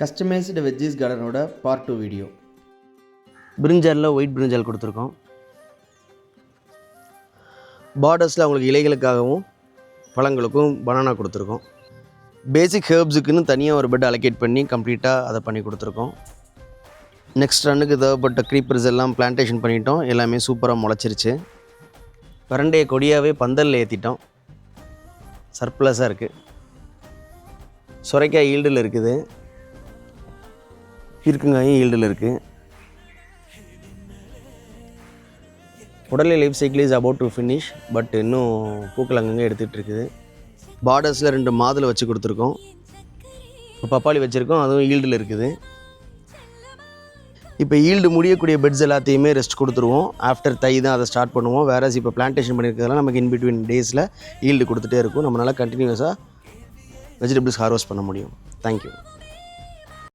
Customised veggies கார்டனோட part 2 video. பிரிஞ்சாலில் white brinjal கொடுத்துருக்கோம். பார்டர்ஸில் அவங்களுக்கு இலைகளுக்காகவும் பழங்களுக்கும் பனானா கொடுத்துருக்கோம். பேசிக் ஹெர்ப்ஸுக்குன்னு தனியாக ஒரு பெட் அலோகேட் பண்ணி கம்ப்ளீட்டாக அதை பண்ணி கொடுத்துருக்கோம். நெக்ஸ்ட் ரன்னுக்கு தேவைப்பட்ட க்ரீப்பர்ஸ் எல்லாம் பிளான்டேஷன் பண்ணிட்டோம். எல்லாமே சூப்பராக முளைச்சிருச்சு. பரண்டையை கொடியாகவே பந்தலில் ஏற்றிட்டோம். சர்ப்ளஸாக இருக்குது. சுரைக்காய் ஈல்டில் இருக்குது. பீர்க்கங்காயும் ஈல்டில் இருக்குது. உடனே life cycle is about to finish. But இன்னும் பூக்கள் அங்கங்கே எடுத்துகிட்டு இருக்குது. பார்டர்ஸில் 2 மாதுளை வச்சு கொடுத்துருக்கோம். பப்பாளி வச்சுருக்கோம், அதுவும் ஈல்டில் இருக்குது. இப்போ ஈல்டு முடியக்கூடிய பெட்ஸ் எல்லாத்தையுமே ரெஸ்ட் கொடுத்துருவோம். ஆஃப்டர் தை தான் அதை ஸ்டார்ட் பண்ணுவோம். வேறு இப்போ பிளான்டேஷன் பண்ணியிருக்கிறதுலாம் நமக்கு இன்பிட்வீன் டேஸில் ஈல்டு கொடுத்துட்டே இருக்கும். நம்மளால் கண்டினியூஸாக வெஜிடபிள்ஸ் ஹார்வெஸ்ட் பண்ண முடியும். தேங்க்யூ.